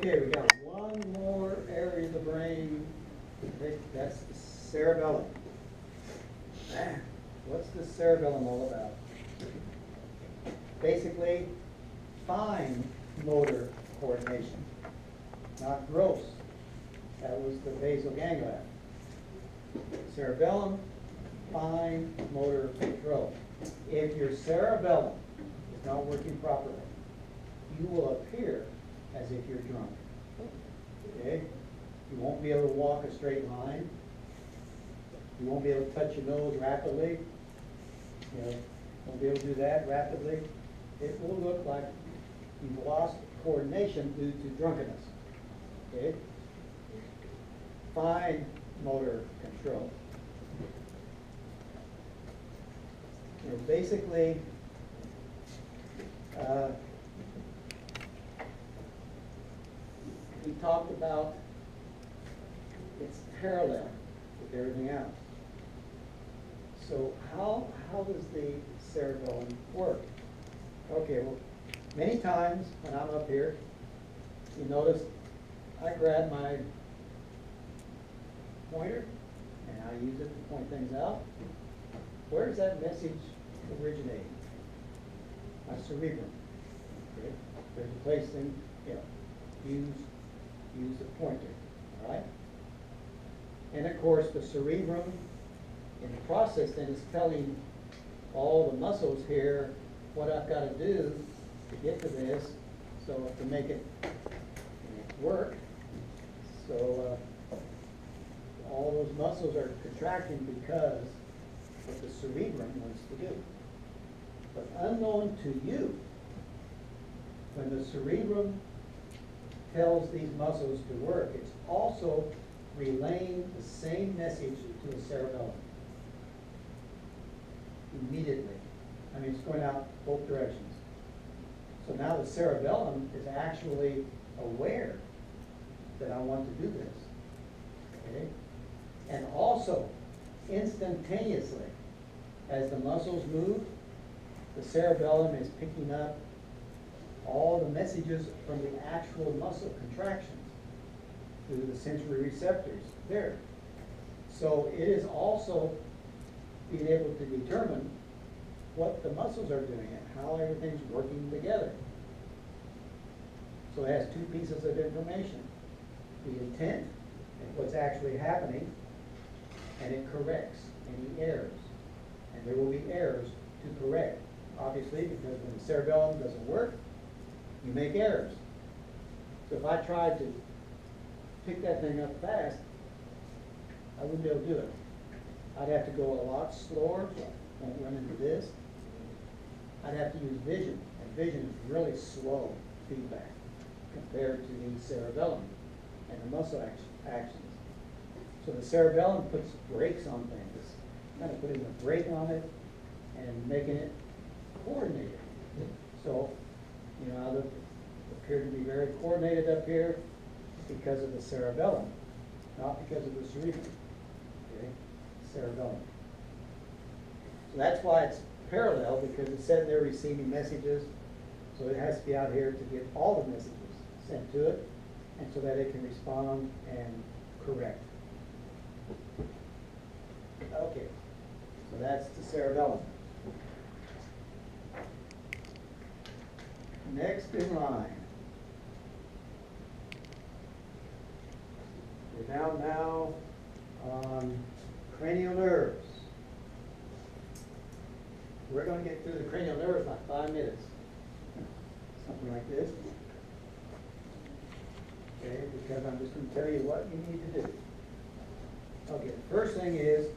Okay, we got one more area of the brain. That's the cerebellum. What's the cerebellum all about? Basically, fine motor coordination, not gross. That was the basal ganglia. Cerebellum, fine motor control. If your cerebellum is not working properly, you will appear as if you're drunk. Okay? You won't be able to walk a straight line. You won't be able to touch your nose rapidly. You know, won't be able to do that rapidly. It will look like you've lost coordination due to drunkenness. Okay? Fine motor control. You know, basically, we talked about it's parallel with everything else. So how does the cerebellum work? Okay, well, many times when I'm up here, you notice I grab my pointer and I use it to point things out. Where does that message originate? My cerebrum. Okay? There's a place in, use the pointer, all right? And of course, the cerebrum in the process then is telling all the muscles here what I've got to do to get to this, so to make it work. So all those muscles are contracting because what the cerebrum wants to do. But unknown to you, when the cerebrum tells these muscles to work, it's also relaying the same message to the cerebellum immediately. I mean, it's going out both directions. So now the cerebellum is actually aware that I want to do this. Okay? And also, instantaneously, as the muscles move, the cerebellum is picking up all the messages from the actual muscle contractions through the sensory receptors there. So it is also being able to determine what the muscles are doing and how everything's working together. So it has two pieces of information: the intent and what's actually happening, and it corrects any errors. And there will be errors to correct, obviously, because when the cerebellum doesn't work, you make errors. So if I tried to pick that thing up fast, I wouldn't be able to do it. I'd have to go a lot slower, won't run into this. I'd have to use vision, and vision is really slow feedback compared to the cerebellum and the muscle actions. So the cerebellum puts brakes on things, kind of putting a brake on it and making it coordinated. So, you know, I appear to be very coordinated up here because of the cerebellum, not because of the cerebrum. Okay? Cerebellum. So that's why it's parallel, because it's sitting there receiving messages, so it has to be out here to get all the messages sent to it, and so that it can respond and correct. Okay, so that's the cerebellum. Next in line. We're down now on cranial nerves. We're going to get through the cranial nerves in like 5 minutes. Something like this. Okay, because I'm just going to tell you what you need to do. Okay, the first thing is,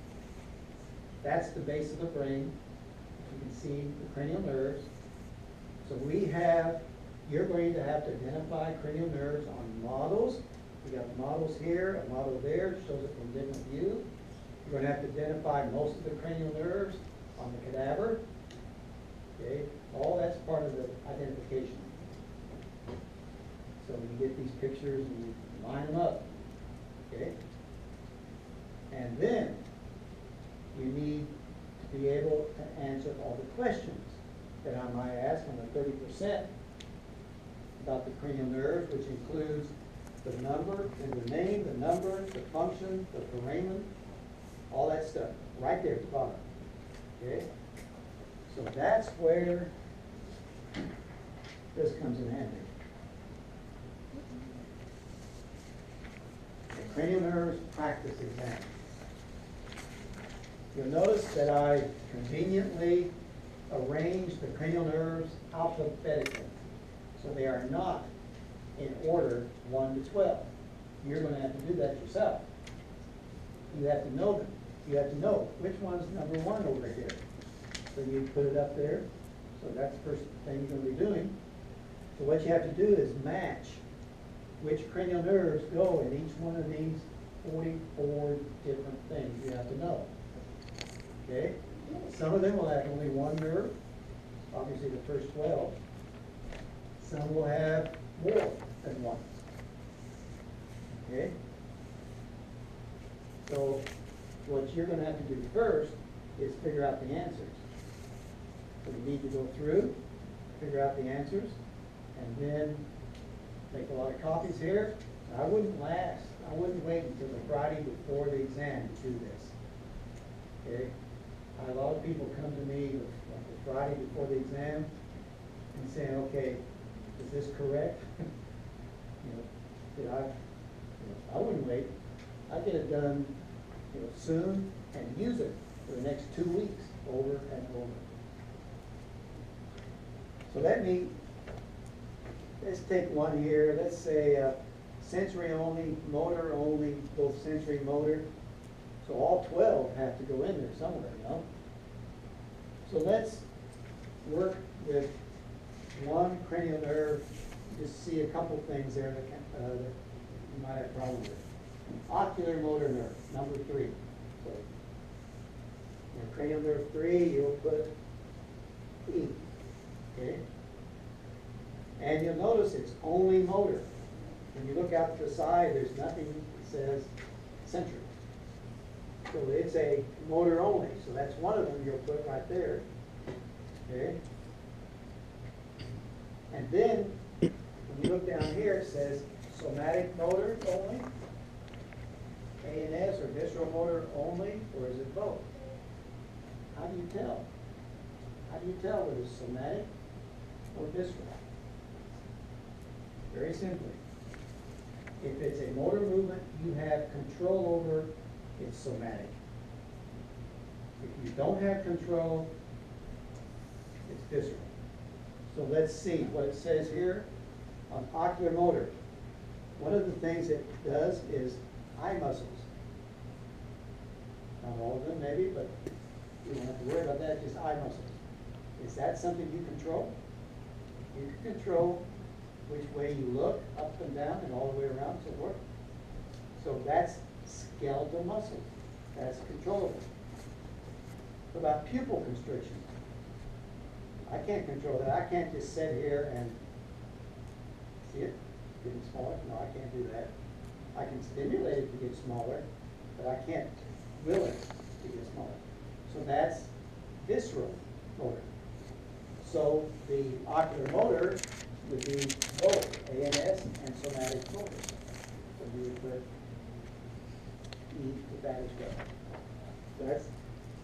that's the base of the brain. You can see the cranial nerves. So you're going to have to identify cranial nerves on models. We got models here, a model there, shows it from a different view. You're going to have to identify most of the cranial nerves on the cadaver. Okay, all that's part of the identification. So when you get these pictures and you line them up, okay? And then you need to be able to answer all the questions that I might ask on the 30%. about the cranial nerves, which includes the number and the name, the number, the function, the foramen, all that stuff, right there at the bottom. Okay? So that's where this comes in handy. The cranial nerves practice exam. You'll notice that I conveniently arranged the cranial nerves alphabetically. So they are not in order 1 to 12. You're going to have to do that yourself. You have to know them. You have to know which one's number 1 over here. So you put it up there. So that's the first thing you're going to be doing. So what you have to do is match which cranial nerves go in each one of these 44 different things you have to know. Okay? Some of them will have only 1 nerve, obviously the first 12. Some will have more than 1. Okay? So what you're going to have to do first is figure out the answers. So you need to go through, figure out the answers, and then make a lot of copies here. I wouldn't wait until the Friday before the exam to do this. Okay? A lot of people come to me like the Friday before the exam and saying, okay, is this correct? I wouldn't wait. I'd get it done soon and use it for the next 2 weeks over and over. So let's take one here. Let's say sensory only, motor only, both sensory and motor. So all 12 have to go in there somewhere, So let's work with one cranial nerve. Just see a couple things there that you might have a problem with. Ocular motor nerve, number 3. So cranial nerve 3, you'll put E. Okay? And you'll notice it's only motor. When you look out to the side, there's nothing that says sensory. So it's a motor only. So that's one of them you'll put right there. Okay? And then, when you look down here, it says somatic motor only, ANS or visceral motor only, or is it both? How do you tell? How do you tell whether it's somatic or visceral? Very simply. If it's a motor movement you have control over, it's somatic. If you don't have control, it's visceral. So let's see what it says here on ocular motor. One of the things it does is eye muscles. Not all of them maybe, but you don't have to worry about that, just eye muscles. Is that something you control? You can control which way you look, up and down and all the way around, so forth. So that's skeletal muscles. That's controllable. What about pupil constriction? I can't control that. I can't just sit here and see it getting smaller. No, I can't do that. I can stimulate it to get smaller, but I can't will it to get smaller. So that's visceral motor. So the ocular motor would be both ANS and somatic motor. So you would put E with that as well. So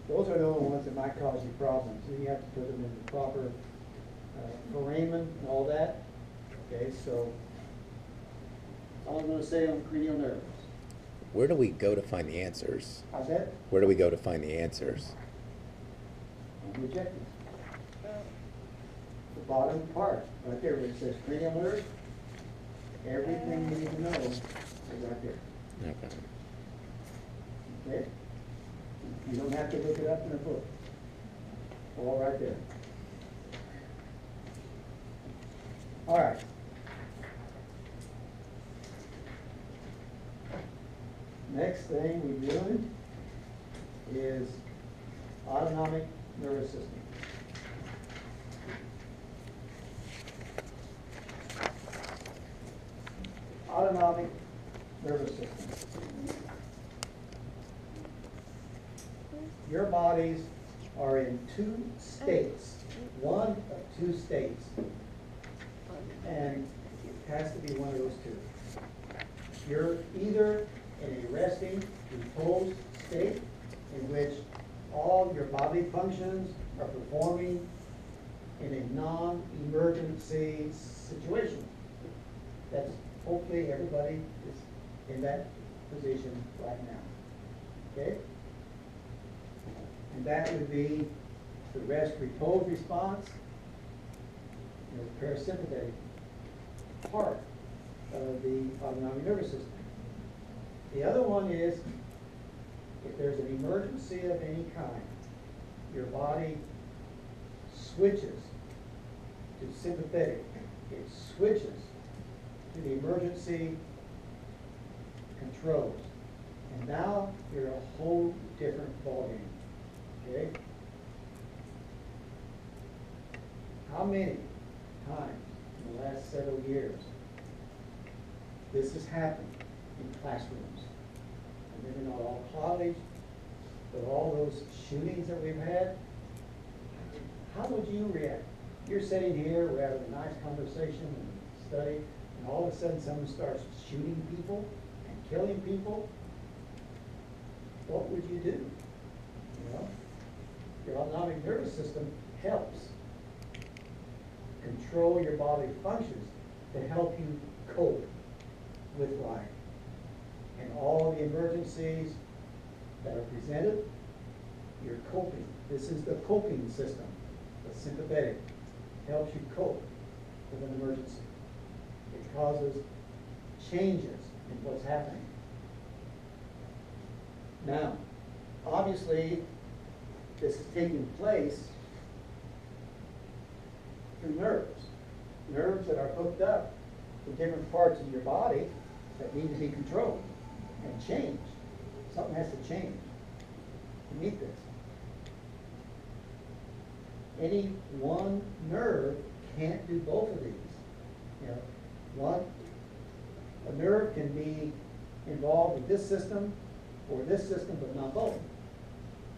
those are the only ones that might cause you problems. So you have to put them in the proper foramen and all that. Okay, so that's all I'm going to say on cranial nerves. Where do we go to find the answers? How's that? Where do we go to find the answers? On the objectives. The bottom part, right there where it says cranial nerve, everything you need to know is right there. Okay. Okay? You don't have to look it up in a book. All right there. All right. Next thing we're doing is autonomic nervous system. Autonomic nervous system. Your bodies are in 2 states, one of 2 states. And has to be one of those two. You're either in a resting, reposed state in which all your bodily functions are performing in a non-emergency situation. That's, hopefully everybody is in that position right now, okay? And that would be the rest repose response, the parasympathetic part of the autonomic nervous system. The other one is, if there's an emergency of any kind, your body switches to sympathetic. It switches to the emergency controls. And now you're a whole different ballgame, okay? How many times in the last several years this has happened in classrooms? And maybe not all college, but all those shootings that we've had. How would you react? You're sitting here, we're having a nice conversation and study, and all of a sudden someone starts shooting people and killing people. What would you do? You know? Your autonomic nervous system helps control your bodily functions to help you cope with life. And all the emergencies that are presented, you're coping. This is the coping system. The sympathetic helps you cope with an emergency. It causes changes in what's happening. Now, obviously, this is taking place through nerves. Nerves that are hooked up to different parts of your body that need to be controlled and changed. Something has to change to meet this. Any one nerve can't do both of these. You know, a nerve can be involved with this system or this system, but not both.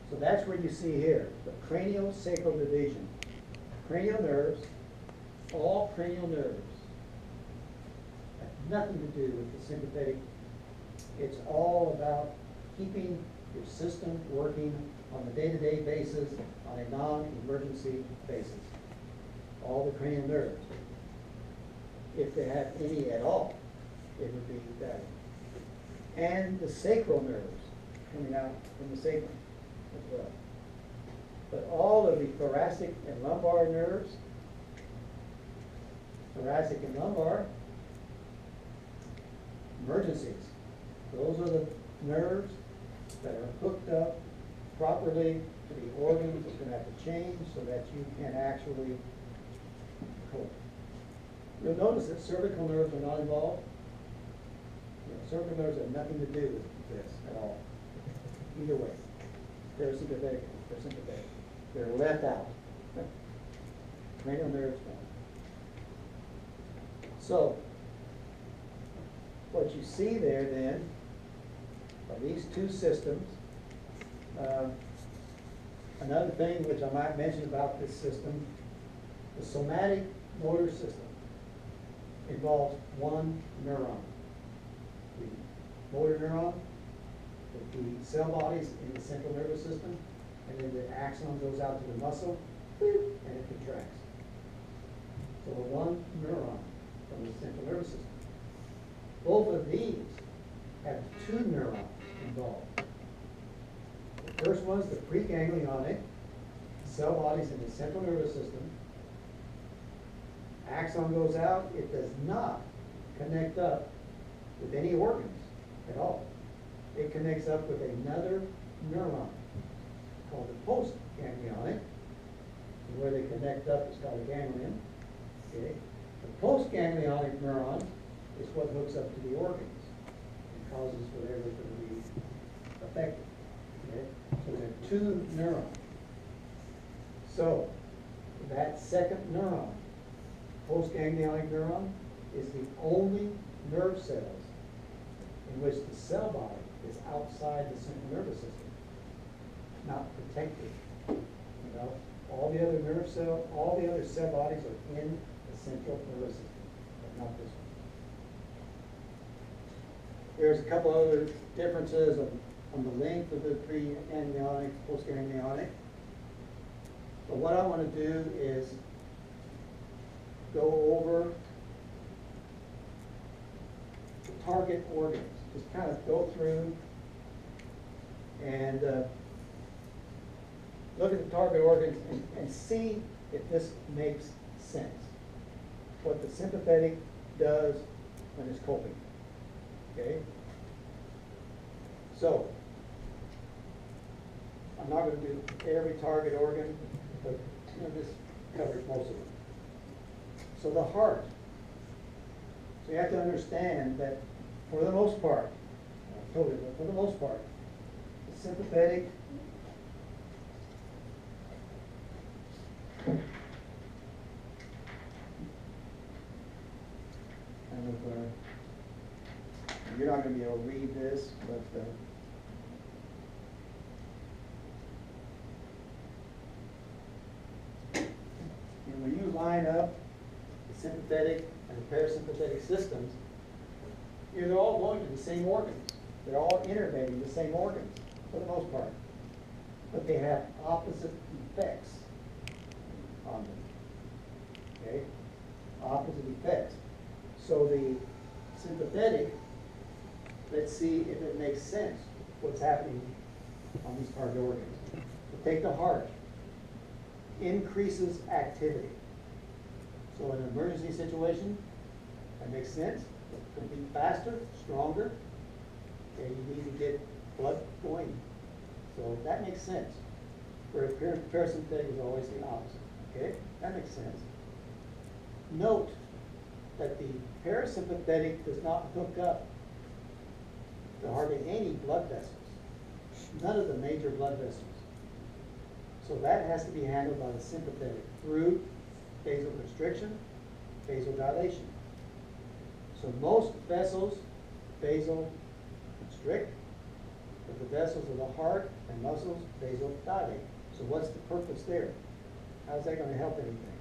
So that's where you see here, the craniosacral division. Cranial nerves, all cranial nerves, have nothing to do with the sympathetic. It's all about keeping your system working on a day-to-day basis, on a non-emergency basis. All the cranial nerves. If they have any at all, it would be that. And the sacral nerves coming out from the sacrum as well. But all of the thoracic and lumbar nerves, thoracic and lumbar, emergencies. Those are the nerves that are hooked up properly to the organs. It's going to have to change so that you can actually cope. You'll notice that cervical nerves are not involved. You know, cervical nerves have nothing to do with this at all. Either way. They're sympathetic. They're sympathetic. They're left out. Cranial nerves don't. So, what you see there then are these two systems. Another thing which I might mention about this system, the somatic motor system involves one neuron. The motor neuron, the cell bodies in the central nervous system, and then the axon goes out to the muscle, and it contracts. So one neuron from the central nervous system. Both of these have two neurons involved. The first one's the preganglionic cell bodies in the central nervous system. Axon goes out, it does not connect up with any organs at all. It connects up with another neuron called the postganglionic. And where they connect up is called a ganglion. Okay. The postganglionic neuron is what hooks up to the organs and causes whatever's going to be affected. Okay? So there are two neurons. So that second neuron, postganglionic neuron, is the only nerve cells in which the cell body is outside the central nervous system, not protected. You know, all the other nerve cell, all the other cell bodies are in the central nervous system, but not this one. There's a couple other differences on the length of the pre-amniotic, post-amniotic. But what I want to do is go over the target organs. Just kind of go through and look at the target organs and see if this makes sense. What the sympathetic does when it's coping. Okay? So, I'm not going to do every target organ, but this covers most of them. So the heart. So you have to understand that for the most part, I told you, but for the most part, the sympathetic you're not going to be able to read this, but and when you line up the sympathetic and the parasympathetic systems, they're all going to the same organs. They're all innervating the same organs for the most part, but they have opposite effects on them. Okay, opposite effects. So the sympathetic, let's see if it makes sense what's happening on these target organs. So take the heart, increases activity. So in an emergency situation, that makes sense. It can be faster, stronger, and you need to get blood going. So that makes sense. Where parasympathetic is always the opposite. Okay, that makes sense. Note that the parasympathetic does not hook up to hardly any blood vessels. None of the major blood vessels. So that has to be handled by the sympathetic through vasoconstriction, vasodilation. So most vessels vasoconstrict, but the vessels of the heart and muscles vasodilate. So what's the purpose there? How's that going to help anything?